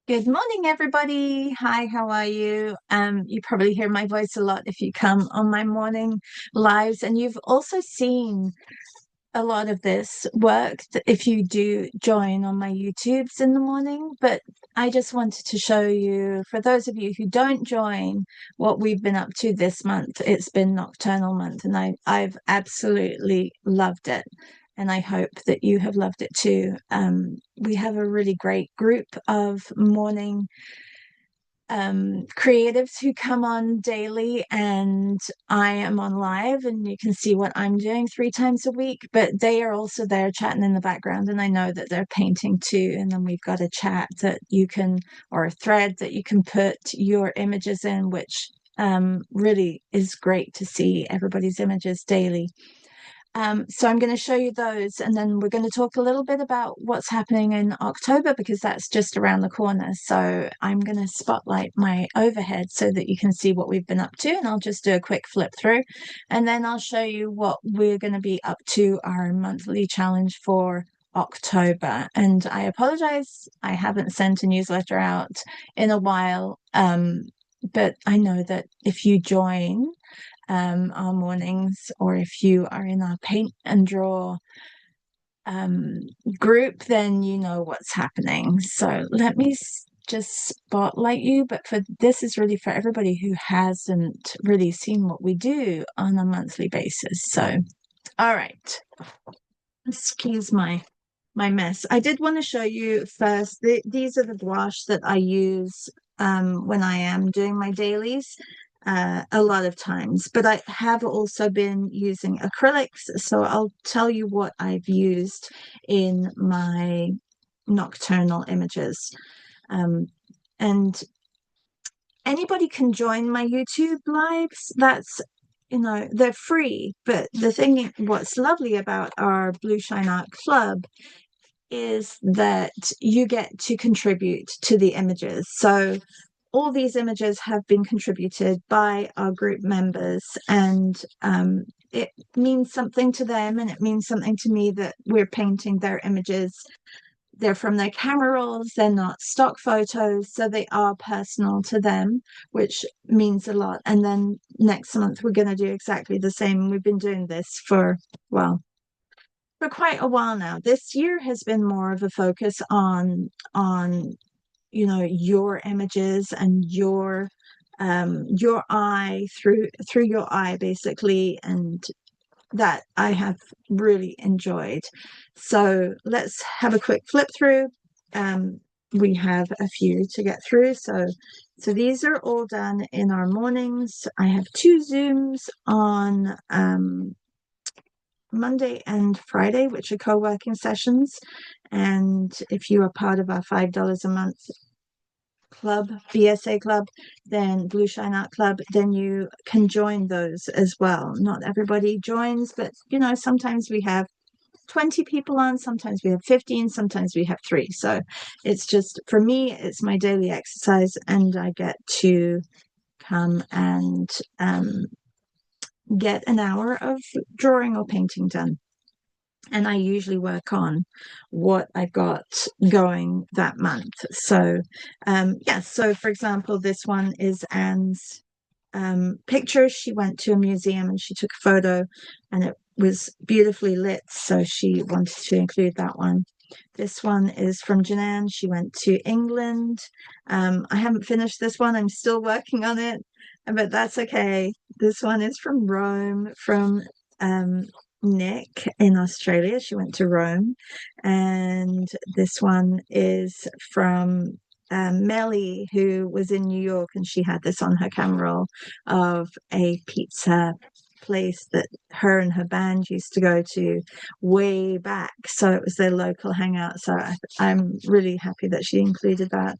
Good morning, everybody. Hi, how are you? You probably hear my voice a lot if you come on my morning lives, and you've also seen a lot of this work if you do join on my YouTubes in the morning. But I just wanted to show you, for those of you who don't join, what we've been up to this month. It's been Nocturnal month, and I've absolutely loved it. And I hope that you have loved it too. We have a really great group of morning creatives who come on daily, and I am on live, and you can see what I'm doing 3 times a week, but they are also there chatting in the background, and I know that they're painting too. And then we've got a chat that you can, or a thread that you can put your images in, which really is great to see everybody's images daily. So I'm going to show you those, and then we're going to talk a little bit about what's happening in October because that's just around the corner. So I'm going to spotlight my overhead so that you can see what we've been up to, and I'll just do a quick flip through, and then I'll show you what we're going to be up to our monthly challenge for October. And I apologize, I haven't sent a newsletter out in a while, but I know that if you join our mornings, or if you are in our paint and draw um, group, then you know what's happening. So let me just spotlight you. But for this is really for everybody who hasn't really seen what we do on a monthly basis. So, all right, excuse my mess. I did want to show you first. These are the gouache that I use when I am doing my dailies a lot of times, but I have also been using acrylics. So I'll tell you what I've used in my nocturnal images. And anybody can join my YouTube lives. They're free. But what's lovely about our Blue Shine Art Club is that you get to contribute to the images. So all these images have been contributed by our group members, and it means something to them, and it means something to me that we're painting their images. They're from their camera rolls, they're not stock photos, so they are personal to them, which means a lot. And then next month, we're going to do exactly the same. We've been doing this well, for quite a while now. This year has been more of a focus on your images and your eye, through your eye basically, and that I have really enjoyed. So let's have a quick flip through. We have a few to get through. So these are all done in our mornings. I have 2 Zooms on Monday and Friday, which are co-working sessions. And if you are part of our $5 a month club, BSA club, then Blue Shine Art Club, then you can join those as well. Not everybody joins, but sometimes we have 20 people on, sometimes we have 15, sometimes we have 3. So it's just, for me, it's my daily exercise, and I get to come and get an hour of drawing or painting done. And I usually work on what I've got going that month. So, so for example, this one is Anne's picture. She went to a museum and she took a photo, and it was beautifully lit. So she wanted to include that one. This one is from Janan. She went to England. I haven't finished this one. I'm still working on it, but that's okay. This one is from Rome, from Nick in Australia. She went to Rome. And this one is from Melly, who was in New York, and she had this on her camera roll of a pizza place that her and her band used to go to way back. So it was their local hangout. So I'm really happy that she included that.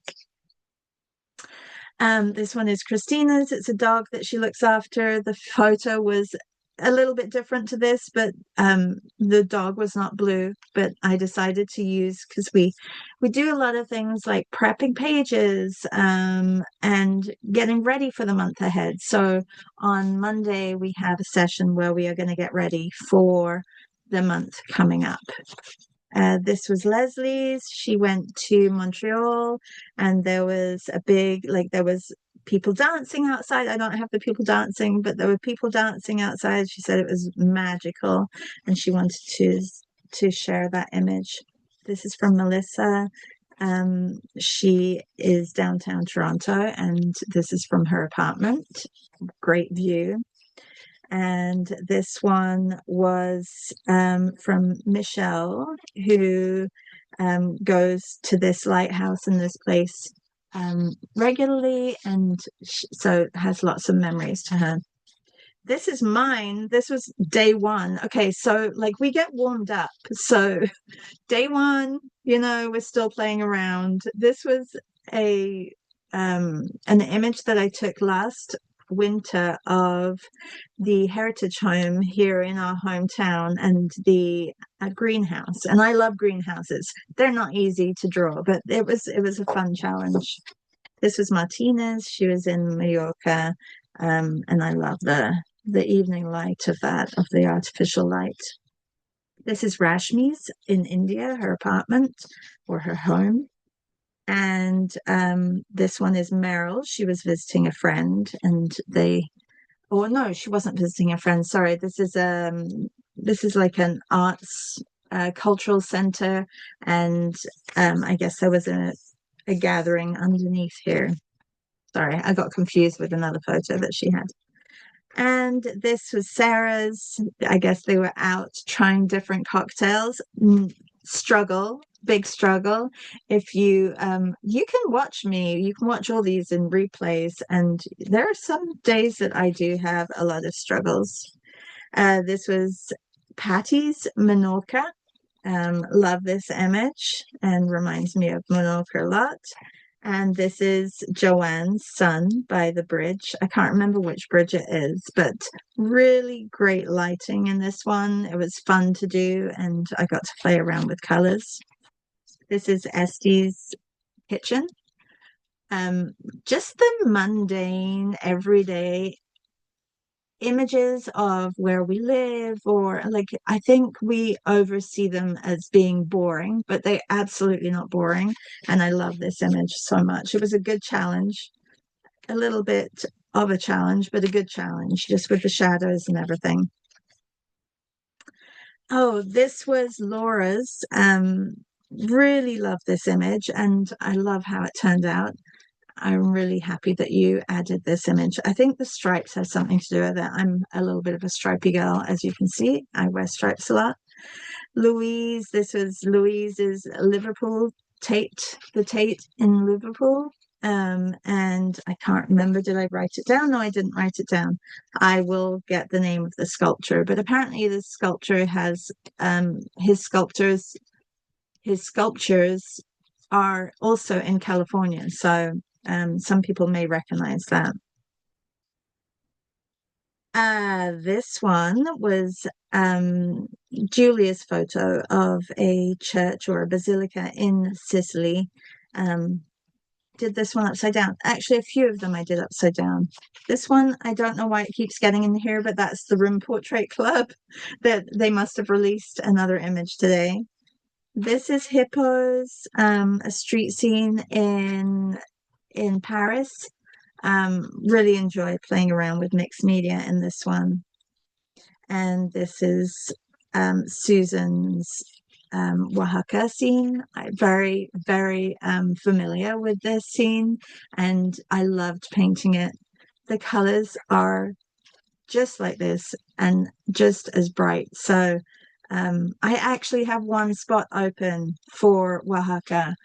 This one is Christina's. It's a dog that she looks after. The photo was a little bit different to this, but the dog was not blue, but I decided to use, because we do a lot of things like prepping pages and getting ready for the month ahead. So on Monday we have a session where we are going to get ready for the month coming up. This was Leslie's. She went to Montreal, and there was a big, like, there was people dancing outside. I don't have the people dancing, but there were people dancing outside. She said it was magical, and she wanted to share that image. This is from Melissa. She is downtown Toronto, and this is from her apartment. Great view. And this one was from Michelle, who goes to this lighthouse in this place regularly, and so has lots of memories to her. This is mine. This was day one. Okay, so like we get warmed up. So day one, we're still playing around. This was a an image that I took last winter of the heritage home here in our hometown and the greenhouse. And I love greenhouses. They're not easy to draw, but it was a fun challenge. This was Martinez. She was in Mallorca, and I love the evening light of that, of the artificial light. This is Rashmi's in India, her apartment or her home. And this one is Meryl. She was visiting a friend, and oh no, she wasn't visiting a friend. Sorry, this is like an arts cultural center, and I guess there was a gathering underneath here. Sorry, I got confused with another photo that she had. And this was Sarah's. I guess they were out trying different cocktails. Struggle, big struggle. If you can watch me, you can watch all these in replays, and there are some days that I do have a lot of struggles. This was Patty's Menorca. Love this image and reminds me of Menorca a lot. And this is Joanne's Son by the bridge. I can't remember which bridge it is, but really great lighting in this one. It was fun to do, and I got to play around with colors. This is Estee's kitchen. Just the mundane, everyday images of where we live, or like, I think we oversee them as being boring, but they're absolutely not boring. And I love this image so much. It was a good challenge, a little bit of a challenge, but a good challenge, just with the shadows and everything. Oh, this was Laura's. Really love this image, and I love how it turned out. I'm really happy that you added this image. I think the stripes have something to do with it. I'm a little bit of a stripy girl, as you can see. I wear stripes a lot. Louise, this was Louise's Liverpool Tate, the Tate in Liverpool. And I can't remember, did I write it down? No, I didn't write it down. I will get the name of the sculpture, but apparently the sculpture has his sculptures are also in California. So some people may recognize that. This one was Julia's photo of a church or a basilica in Sicily. Did this one upside down. Actually, a few of them I did upside down. This one, I don't know why it keeps getting in here, but that's the Room Portrait Club that they must have released another image today. This is Hippos, a street scene in Paris. Really enjoy playing around with mixed media in this one. And this is Susan's Oaxaca scene. I'm very, very familiar with this scene, and I loved painting it. The colors are just like this and just as bright. So I actually have one spot open for Oaxaca.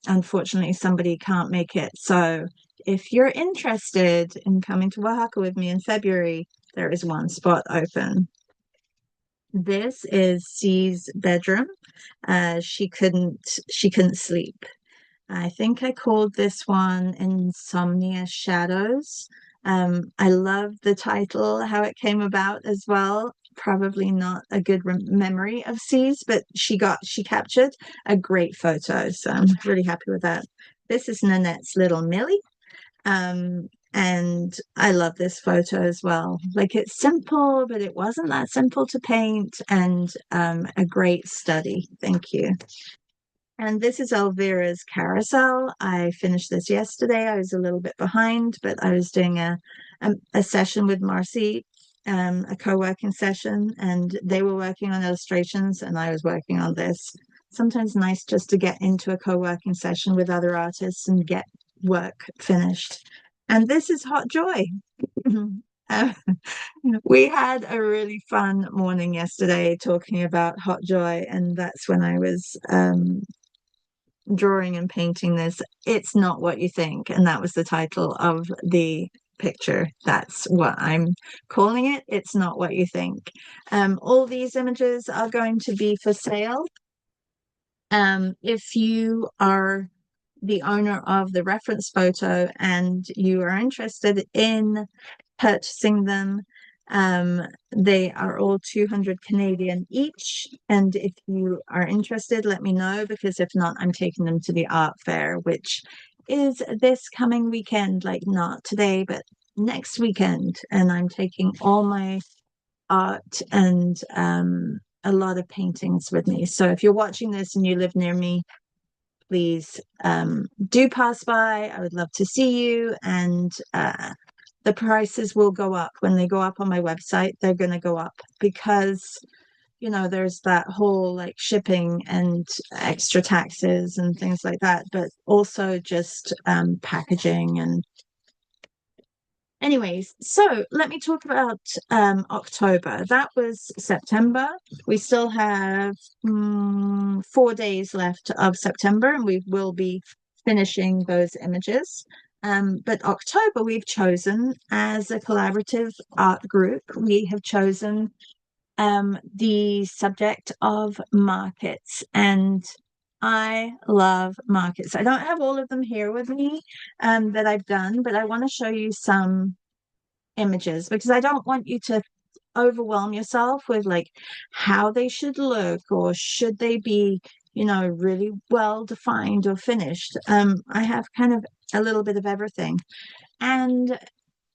Unfortunately, somebody can't make it. So if you're interested in coming to Oaxaca with me in February, there is one spot open. This is C's bedroom. She couldn't sleep. I think I called this one Insomnia Shadows. I love the title, how it came about as well. Probably not a good memory of C's, but she captured a great photo. So I'm really happy with that. This is Nanette's little Millie. And I love this photo as well. Like, it's simple, but it wasn't that simple to paint, and a great study. Thank you. And this is Elvira's carousel. I finished this yesterday. I was a little bit behind, but I was doing a session with Marcie, a co-working session, and they were working on illustrations and I was working on this. Sometimes nice just to get into a co-working session with other artists and get work finished. And this is Hot Joy. Uh, we had a really fun morning yesterday talking about Hot Joy, and that's when I was drawing and painting this. It's not what you think, and that was the title of the picture. That's what I'm calling it. It's not what you think. All these images are going to be for sale. If you are the owner of the reference photo and you are interested in purchasing them, they are all 200 Canadian each. And if you are interested, let me know, because if not, I'm taking them to the art fair, which is this coming weekend, like not today, but next weekend. And I'm taking all my art and a lot of paintings with me. So if you're watching this and you live near me, please do pass by. I would love to see you. And the prices will go up. When they go up on my website, they're going to go up because, you know, there's that whole like shipping and extra taxes and things like that, but also just packaging. And anyways, so let me talk about October. That was September. We still have 4 days left of September, and we will be finishing those images. But October, we've chosen as a collaborative art group, we have chosen the subject of markets. And I love markets. I don't have all of them here with me that I've done, but I want to show you some images because I don't want you to overwhelm yourself with like how they should look or should they be, you know, really well defined or finished. I have kind of a little bit of everything. And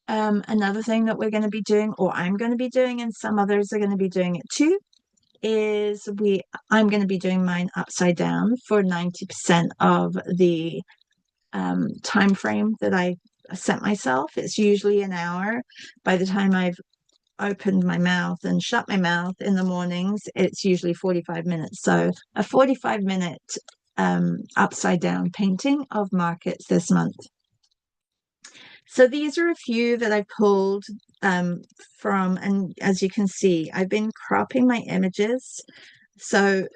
another thing that we're going to be doing, or I'm going to be doing, and some others are going to be doing it too, is I'm going to be doing mine upside down for 90% of the time frame that I set myself. It's usually an hour. By the time I've opened my mouth and shut my mouth in the mornings, it's usually 45 minutes. So a 45-minute upside down painting of markets this month. So these are a few that I pulled from, and as you can see, I've been cropping my images. So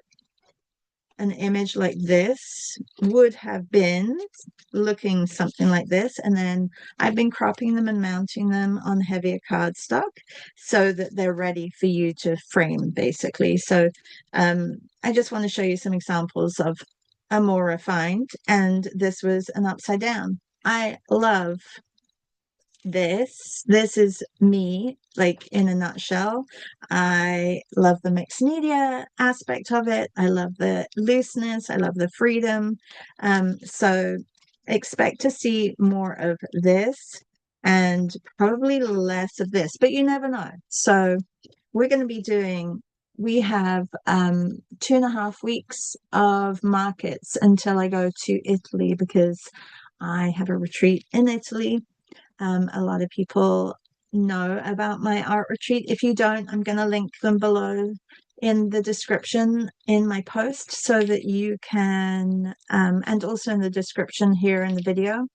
an image like this would have been looking something like this, and then I've been cropping them and mounting them on heavier cardstock so that they're ready for you to frame, basically. So I just want to show you some examples of a more refined, and this was an upside down. I love this is me, like in a nutshell. I love the mixed media aspect of it. I love the looseness. I love the freedom. So expect to see more of this and probably less of this, but you never know. So we're going to be doing, we have 2.5 weeks of markets until I go to Italy, because I have a retreat in Italy. A lot of people know about my art retreat. If you don't, I'm going to link them below in the description in my post so that you can, and also in the description here in the video.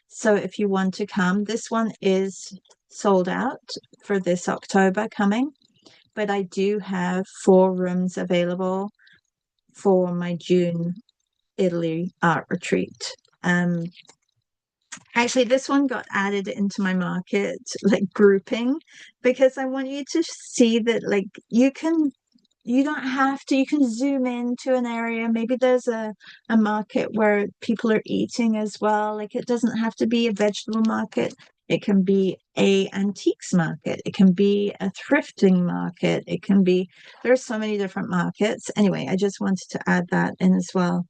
So if you want to come, this one is sold out for this October coming, but I do have 4 rooms available for my June Italy art retreat. Actually, this one got added into my market like grouping because I want you to see that like you don't have to, you can zoom into an area. Maybe there's a market where people are eating as well. Like it doesn't have to be a vegetable market. It can be a antiques market. It can be a thrifting market. It can be, there's so many different markets. Anyway, I just wanted to add that in as well.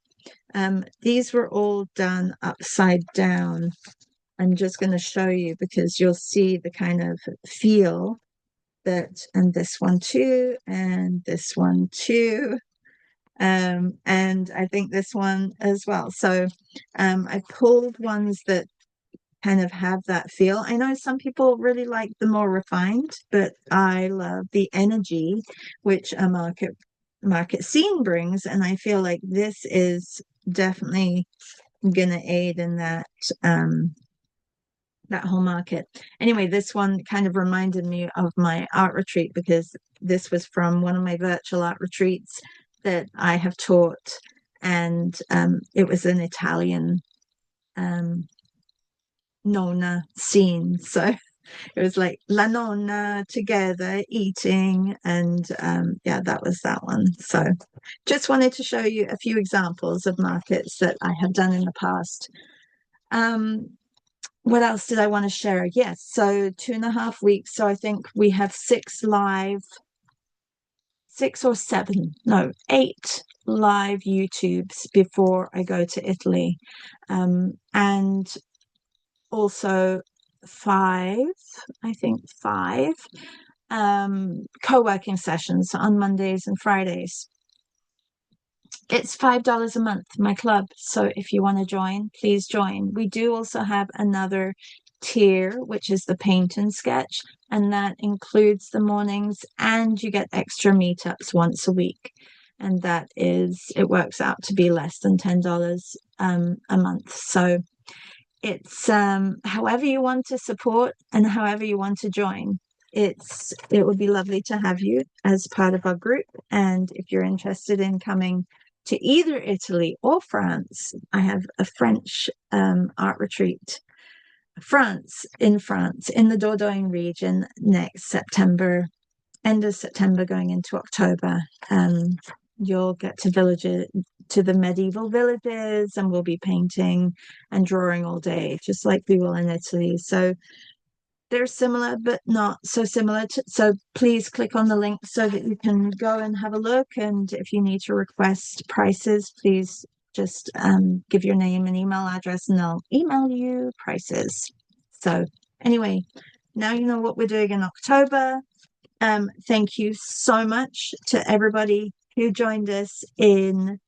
These were all done upside down. I'm just going to show you because you'll see the kind of feel that, and this one too, and this one too. And I think this one as well. So I pulled ones that kind of have that feel. I know some people really like the more refined, but I love the energy which a market scene brings, and I feel like this is definitely gonna aid in that whole market. Anyway, this one kind of reminded me of my art retreat because this was from one of my virtual art retreats that I have taught, and it was an Italian um, nonna scene. So it was like La Nonna together eating, and yeah, that was that one. So just wanted to show you a few examples of markets that I have done in the past. What else did I want to share? Yes, so 2.5 weeks. So I think we have six or seven, no, 8 live YouTubes before I go to Italy. And also I think five co-working sessions on Mondays and Fridays. It's $5 a month, my club. So if you want to join, please join. We do also have another tier, which is the paint and sketch, and that includes the mornings, and you get extra meetups once a week. And it works out to be less than $10 a month. So it's however you want to support and however you want to join. It would be lovely to have you as part of our group. And if you're interested in coming to either Italy or France, I have a French art retreat. In France, in the Dordogne region next September, end of September going into October. You'll get to the medieval villages, and we'll be painting and drawing all day, just like we will in Italy. So they're similar, but not so similar. So please click on the link so that you can go and have a look. And if you need to request prices, please just give your name and email address, and they'll email you prices. So anyway, now you know what we're doing in October. Thank you so much to everybody who joined us in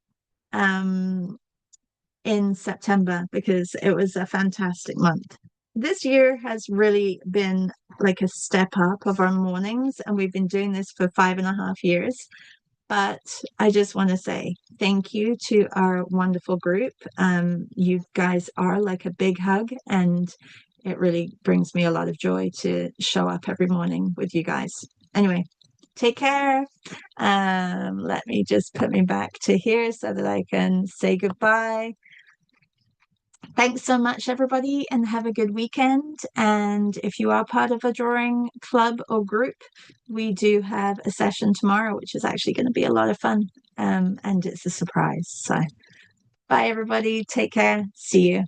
September, because it was a fantastic month. This year has really been like a step up of our mornings, and we've been doing this for 5.5 years. But I just want to say thank you to our wonderful group. You guys are like a big hug, and it really brings me a lot of joy to show up every morning with you guys. Anyway, take care. Let me just put me back to here so that I can say goodbye. Thanks so much, everybody, and have a good weekend. And if you are part of a drawing club or group, we do have a session tomorrow, which is actually going to be a lot of fun. And it's a surprise. So bye, everybody. Take care. See you.